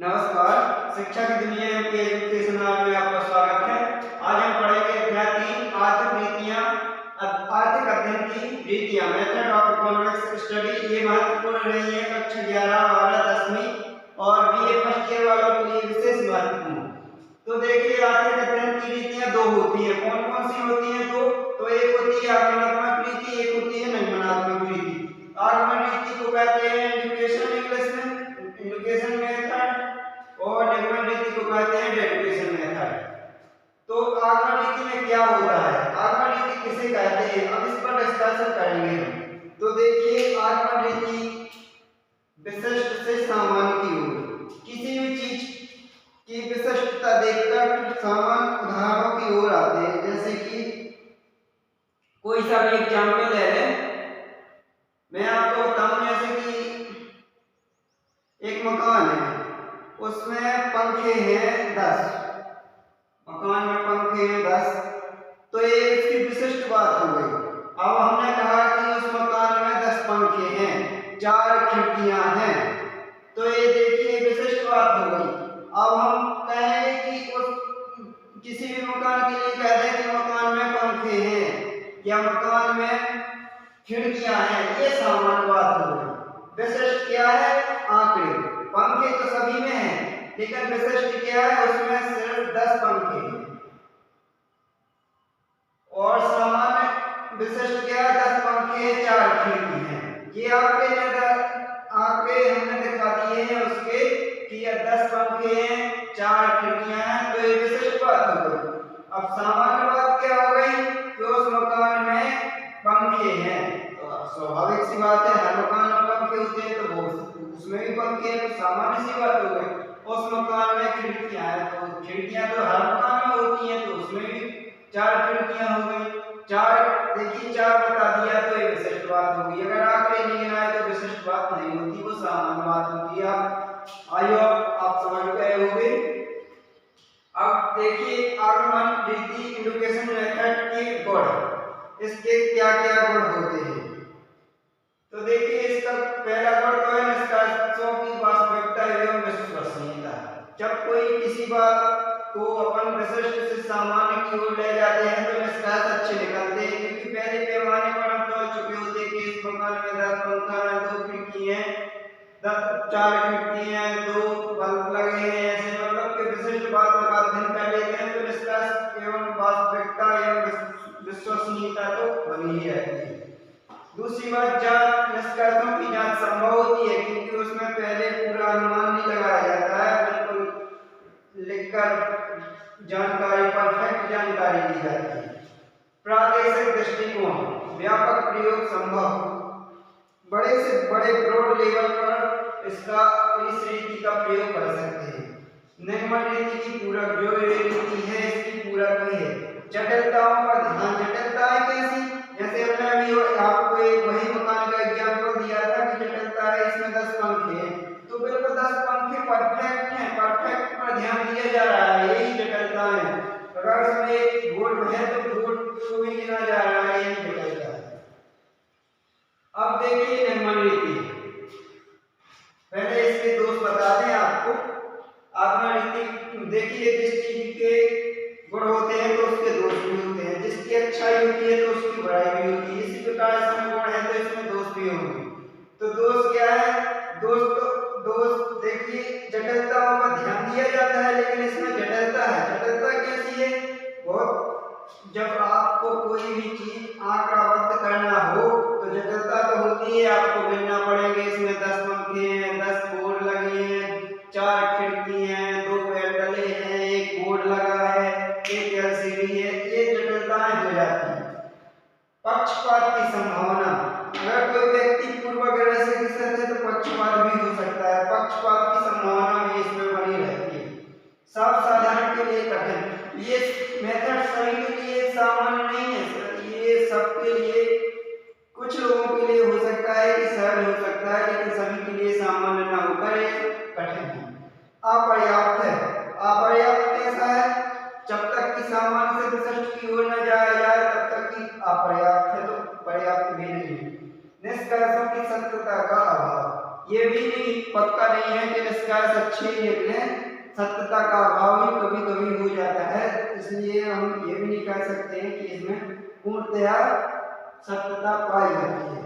नमस्कार, शिक्षा की दुनिया में एजुकेशन में आपका स्वागत है। आज हम पढ़ेंगे अध्याय 3 आर्थिक अध्ययन की रीतियां, मेथड ऑफ इकोनॉमिक्स स्टडी। ये महत्वपूर्ण रही है कक्षा 11, 12, 10वीं और बीए फर्स्ट ईयर वालों के लिए विशेष महत्वपूर्ण। तो देखिए, आर्थिक अध्ययन की रीतियां दो होती है। कौन कौन सी होती है? दो। तो एक होती है आगमनात्मक रीति, एक होती है निगमनात्मक रीति। आगमन रीति को कहते हैं एजुकेशन इंग्लिश में एजुकेशन मेथड, और निगमन रीति को कहते हैं डेडिकेशन मेथड। तो आगमन रीति में क्या होता है, आगमन रीति किसे कहते हैं, अब इस पर डिस्कशन करेंगे हम। तो देखिए, आगमन रीति विशिष्ट से सामान्य की ओर, किसी भी चीज की विशिष्टता देखकर सामान्य उदाहरणों की ओर आते हैं। जैसे कि कोई सा भी एग्जाम्पल ले लें, मैं आपको बताऊं। जैसे कि एक मकान है, उसमें पंखे हैं 10, मकान में पंखे हैं 10, तो ये इसकी विशिष्ट बात हो गई। अब हमने कहा कि उस मकान में 10 पंखे हैं, 4 खिड़कियां हैं, तो ये देखिए विशिष्ट बात हो गई। अब हम कहेंगे कि उस किसी भी मकान के लिए कह दें कि मकान में पंखे हैं या मकान में खिड़कियां हैं, ये सामान्य बात हो गई। विशिष्ट क्या है? आंकड़े। पंखे तो सभी में हैं, लेकिन विशिष्ट क्या है? उसमें सिर्फ 10 पंखे हैं। और सामान्य विशिष्ट क्या है? 10 पंखे, 4 खिड़की हैं। ये आंकड़े हमने दिखा दिए हैं उसके कि 10 पंखे हैं, 4 खिड़कियां हैं, तो ये विशिष्ट बात हो गई। अब सामान्य बात क्या हो गई कि उस मकान में पंखे हैं। तो स्वाभाविक सी बात है, हर मकान में पंखे होते हैं, तो वो उसमें भी पंखे हैं, तो सामान्य सी बात हो गई। उस मकान में खिड़कियां हैं, तो खिड़कियां तो हर मकान में होती हैं, तो उसमें भी 4 खिड़कियां हो गई। 4, देखिए 4 बता दिया, तो ये विशिष्ट बात होगी। अगर आंकड़े नहीं गिनाए तो विशिष्ट बात नहीं होती, वो सामान्य बात होती है। आइए आप समझ गए होंगे। अब देखिए, आगमन रीति एजुकेशन मेथड के गुण, इसके क्या क्या गुण होते हैं। तो देखिए, इसका पहला गुण तो है निष्कर्षों की वास्तविकता एवं विश्वसनीयता। जब कोई किसी बात को अपन विशिष्ट से सामान्य की ओर ले जाते हैं तो निष्कर्ष अच्छे निकलते हैं, क्योंकि पहले पैमाने पर हम समझ चुके होते हैं कि इस मकान में 10 पंखा है, 2 खिड़की हैं, 4 खिड़की हैं, 2 बल्ब लगे हैं, ऐसे मतलब कि विशिष्ट बात का अध्ययन कर लेते हैं, तो निष्कर्ष एवं वास्तविकता एवं विश्वसनीयता तो बनी ही रहती है। दूसरी बात, जांच निष्कर्षों की जांच संभव होती है, क्योंकि उसमें पहले पूरा अनुमान नहीं लगाया जाता है, बिल्कुल लिखकर जानकारी, परफेक्ट जानकारी दी जाती है। प्रादेशिक दृष्टिकोण, व्यापक प्रयोग संभव, बड़े से बड़े ब्रॉड लेवल पर इस रीति का प्रयोग कर सकते हैं। निगमन रीति की पूरक, जो ये रीति है इसकी पूरक भी है। जटिलताओं पर ध्यान, जटिलताएं कैसी? जैसे हमने अभी आपको एक वही मकान का एग्जांपल दिया था कि जटिलता है इसमें 10 पंखे हैं, तो बिल्कुल 10 पंखे परफेक्ट हैं, परफेक्ट पर ध्यान दिया जा रहा है, यही जटिलता है। अगर इसमें एक बोर्ड है तो बोर्ड को भी गिना जा रहा है, यही जटिलता है। अब देखिए निगमन रीति, पहले इसके दोष बता दें आपको। आगमन रीति देखिए, जिस चीज के गुण होते हैं तो उसके दोष भी होते हैं, जिसकी अच्छाई होती है तो उसकी बुराई भी होती है। इसी प्रकार इसमें गुण है तो इसमें दोष भी होंगे। तो दोष क्या है? दोष देखिए, जटिलताओं पर ध्यान दिया जाता है, लेकिन इसमें जटिलता है। जटिलता कैसी है? बहुत, जब आपको कोई भी चीज आंकड़ाबद्ध करना हो तो जटिलता तो होती है, आपको गिनना पड़ेगा। इसमें 10 पंखे हैं, 10 बोर्ड लगे हैं, 4 खिड़की हैं, 2 बेड डले हैं, एक बोर्ड लगा है, एक एलसीडी है, ये जटिलताएं हो जाती हैं। पक्षपात की संभावना, अगर कोई व्यक्ति पूर्वाग्रह से ग्रसित है तो पक्षपात भी हो सकता है, पक्षपात की संभावना भी इसमें बनी रहती है। सब साधारण के लिए कठिन, ये मेथड सभी के लिए सामान्य नहीं है, ये सबके लिए, कुछ लोगों के लिए हो सकता है कि सरल हो सकता है, लेकिन सभी के लिए सामान्य ना होकर ये कठिन है। अपर्याप्त है, अपर्याप्त कैसा है? जब तक कि सामान्य से विशिष्ट की ओर न जाया जाए तब तक कि अपर्याप्त है, तो पर्याप्त भी नहीं है। निष्कर्षों की सत्यता का अभाव, ये भी नहीं पक्का नहीं है कि निष्कर्ष अच्छे ही निकले, सत्यता का अभाव ही कभी कभी हो जाता है, इसलिए हम ये भी नहीं कह सकते हैं कि इसमें पूर्णतया सत्यता पाई जाती है।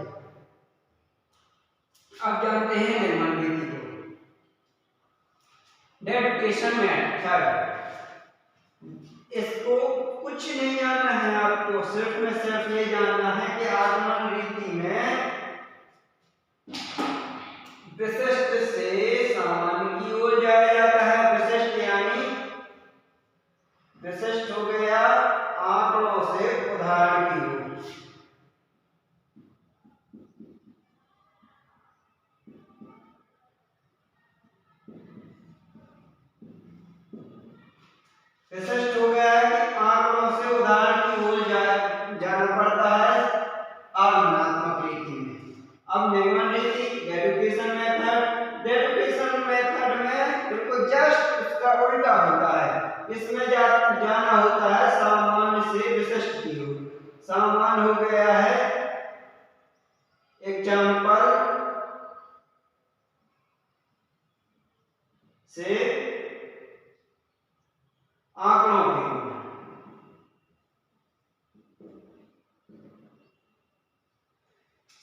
अब जानते हैं निर्माण रीति को। डेडिकेशन मेथड, इसको कुछ नहीं जानना है आपको, सिर्फ में सिर्फ ये जानना है कि आगमन रीति में विशिष्ट से सामान्य की ओर जाया जाता है। विशिष्ट यानी विशिष्ट हो गया आंकड़ों से उदाहरण की ओर। विशिष्ट हो गया है कि आंकड़ों से उदाहरण की ओर जाना पड़ता है आगमनात्मक रीति में। अब निर्माण रीति, डेडुकेशन मेथड, डेडुकेशन मेथड में बिल्कुल जस्ट उसका उल्टा होता है। इसमें जाना होता है सामान्य से विशिष्ट की ओर। सामान्य हो गया है एग्जाम्पल से आंकड़ों की ओर।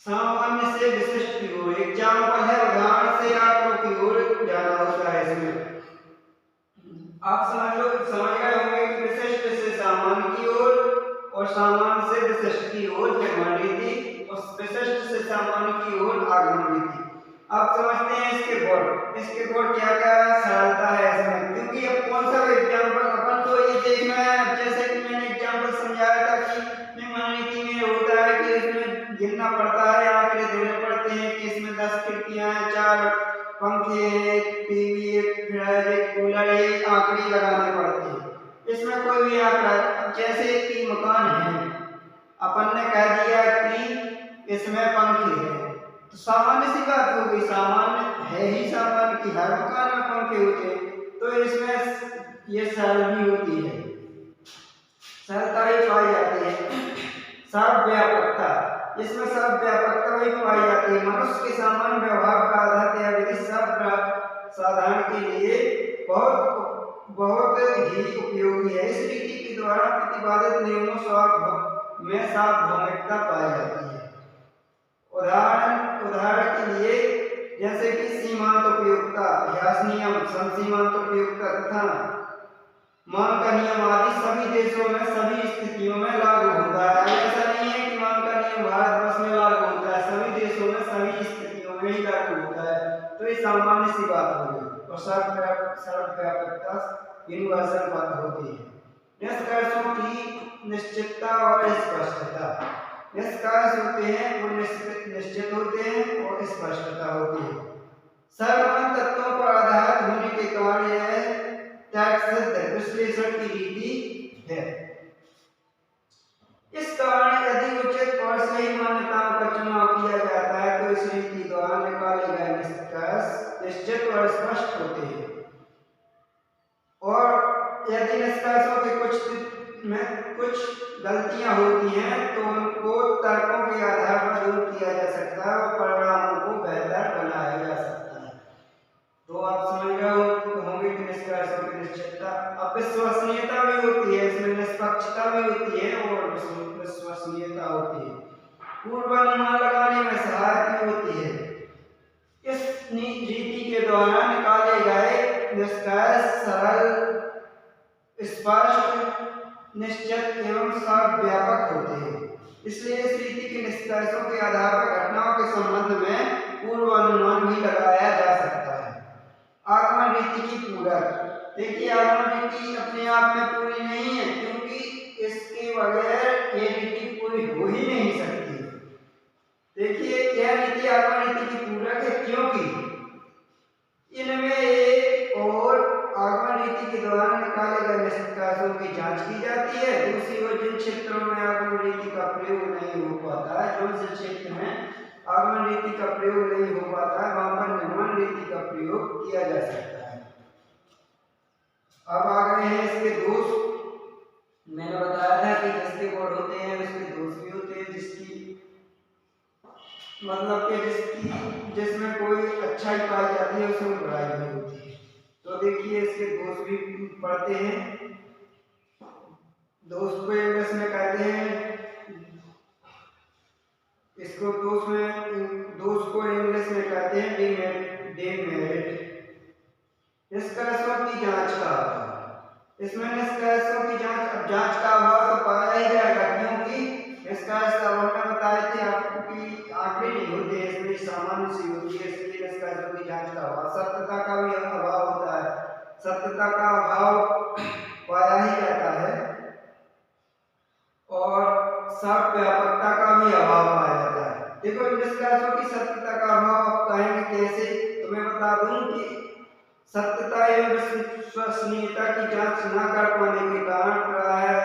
सामान्य से विशिष्ट की ओर, एग्जाम्पल है उदाहरण से आंकड़ों की ओर जाना होता है। इसमें आप समझ गए होंगे कि विशिष्ट से सामान्य की ओर और सामान्य से विशिष्ट की ओर निर्माण रीति और विशिष्ट से सामान्य की ओर आगमन रीति। आप समझते हैं इसके बोर्ड, इसके बोर्ड क्या क्या सरलता है इसमें, क्योंकि अब कौन सा एग्जाम्पल अपन को ये देखना है। जैसे कि मैंने एग्जाम्पल समझाया था कि निर्माण रीति में होता है कि इसमें गिनना पड़ता है, आंकड़े देने पड़ते हैं कि इसमें 10 खिड़कियां हैं, 4 पंखे हैं, टीवी, एक फ्रिज, एक कूलर, एक आंकड़े लगाने पड़ते हैं। इसमें कोई भी आंकड़ा, जैसे कि मकान है, अपन ने कह दिया कि इसमें पंखे हैं, तो सामान्य सी बात होगी, सामान्य है ही सामान्य की हर मकान में पंखे होते हैं, तो इसमें ये सरल भी होती है, सरलता ही पाई जाती है। सर्वव्यापकता, इसमें सर्वव्यापकता भी पाई जाती है। मनुष्य के सामान्य व्यवहार का आधार या विधि सब साधारण के लिए बहुत ही उपयोगी है। इस रीति के द्वारा प्रतिपादित नियमों में सार्वभौमिकता पाई जाती है। उदाहरण के लिए जैसे कि सीमांत उपयोगिता, अभ्यास नियम, समसीमांत उपयोगिता तथा मान का नियम आदि सभी देशों में सभी स्थितियों में लागू होता है। ऐसा नहीं है कि मान का नियम भारतवर्ष में लागू होता है, सभी देशों में सभी स्थितियों में ही लागू होता है। तो ये सामान्य सी बात हो गई। और सर्वव्यापकता यूनिवर्सल बात होती है। निष्कर्षों की निश्चितता और स्पष्टता, निष्कर्ष होते हैं वो निश्चित होते हैं और स्पष्टता होती है। सर्वमान्य तत्वों पर आधारित होने के कारण यह विश्लेषण की रीति है। इस कारण यदि उचित और सही मान्यताओं का चुनाव किया जाता है तो इस रीति द्वारा निकाले गए निष्कर्ष निश्चित और स्पष्ट होते हैं। और यदि निष्कर्षों के कुछ गलतियां होती हैं तो उनको तर्कों के आधार पर दूर किया जा सकता है और परिणामों को बेहतर बनाया जा सकता है। तो आप समझ गए होंगे कि निष्कर्षों की निश्चितता, अब विश्वसनीयता भी होती है, इसमें निष्पक्षता भी होती है और विश्वसनीयता होती है। पूर्वानुमान लगाने में सहायक भी होती है। इस रीति के द्वारा निकाले गए निष्कर्ष सरल, स्पष्ट, निश्चित एवं सर्वव्यापक होते हैं। इसलिए इस रीति के निष्कर्षों के आधार पर घटनाओं के संबंध में पूर्वानुमान भी लगाया जा सकता है। आगमन रीति की पूरक, देखिए आगमन रीति अपने आप में पूरी नहीं है, क्योंकि इसके बगैर ये रीति पूरी हो ही नहीं सकती। देखिए यह रीति आगमन रीति की पूरक है क्योंकि इनमें एक और आगमन रीति के द्वारा निकाले गए निष्कर्षों की जांच की जाती है। दूसरी ओर जिन क्षेत्रों में आगमन रीति का प्रयोग नहीं हो पाता है, जो जिस क्षेत्र में आगमन रीति का प्रयोग नहीं हो पाता है, वहां पर निर्माण रीति का प्रयोग किया जा सकता है। अब आ गए हैं इसके दोष। मैंने बताया था कि जिसके गुण होते हैं उसके दोष भी होते हैं, जिसकी मतलब कि जिसकी जिसमें कोई अच्छाई पाई जाती है उसमें बुराई नहीं होती है। तो देखिए इसके दोष भी पढ़ते हैं। दोष को इंग्लिश में कहते हैं, इसको दोष को इंग्लिश में कहते हैं डिमेरिट। निष्कर्षों की जांच का अभाव। इसमें निष्कर्षों की जांच का अभाव तो पाया ही जाएगा, क्योंकि निष्कर्ष अब हमने बताए थे आपको कि आंकड़े नहीं होते, इसमें सामान्य सी होती है, इसलिए निष्कर्षों की जांच का अभाव। सत्यता का भी अभाव होता है, सत्यता का अभाव पाया ही जाता है, और सर्वव्यापकता का भी अभाव पाया जाता है। देखो निष्कर्षों की सत्यता का अभाव आप कहेंगे कैसे, तो मैं बता दूं कि सत्यता एवं विश्वसनीयता की जांच न कर पाने के कारण प्रायः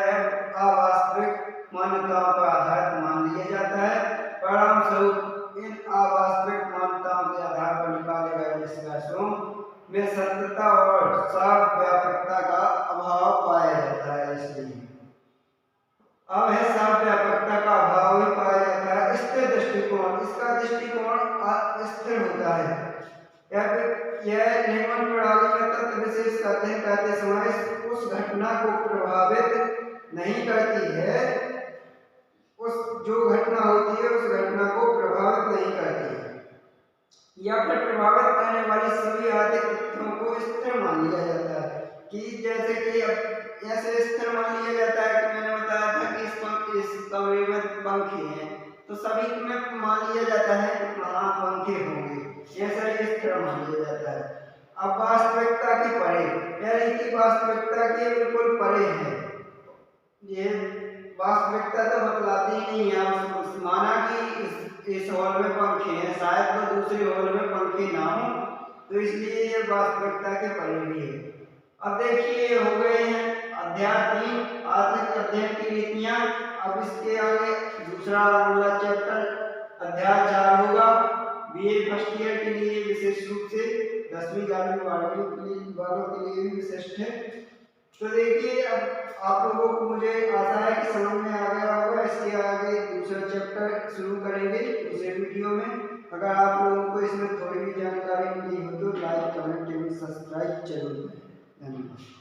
अवास्तविक मान्यताओं पर आधारित मान लिया जाता है। परिणाम स्वरूप इन अवास्तविक मान्यताओं के आधार पर निकाले गए निष्कर्षों में सत्यता और सर्वव्यापकता का अभाव पाया जाता है। इसलिए अब है सर्वव्यापकता का अभाव ही पाया जाता है। स्थिर दृष्टिकोण, इसका दृष्टिकोण अस्थिर होता है। यह नियमन प्रणाली में तत्व विशेष कहते समय उस घटना को प्रभावित नहीं करती है, उस जो घटना होती है उस घटना को प्रभावित नहीं करती है, या फिर प्रभावित करने वाली सभी आर्थिक तथ्यों को स्थिर मान लिया जाता है। कि जैसे कि ऐसे स्थिर मान लिया जाता है कि मैंने बताया था कि इस कमरे में पंखे हैं, तो सभी में मान लिया जाता है कि वहाँ पंखे होंगे, ऐसा स्थिर मान लिया जाता है। अब वास्तविकता के परे, यानी कि वास्तविकता के बिल्कुल परे है, ये वास्तविकता तो बतलाती ही नहीं है। माना कि इस हॉल में पंखे हैं, शायद वो दूसरे हॉल में पंखे ना हो, तो इसलिए ये वास्तविकता के परे भी है। अब देखिए हो गए हैं अध्याय 3 आर्थिक अध्ययन की रीतियां। अब इसके आगे दूसरा वाला चैप्टर अध्याय 4 होगा, बीए फर्स्ट ईयर के लिए विशेष रूप से 10वीं 11वीं 12वीं वालों के लिए भी विशिष्ट है। तो देखिए अब आप लोगों को मुझे आशा है कि समझ में आ गया होगा। इसके आगे दूसरा चैप्टर शुरू करेंगे दूसरे वीडियो में। अगर आप लोगों को इसमें थोड़ी भी जानकारी मिली हो तो लाइक कमेंट एवं सब्सक्राइब जरूर करें। धन्यवाद।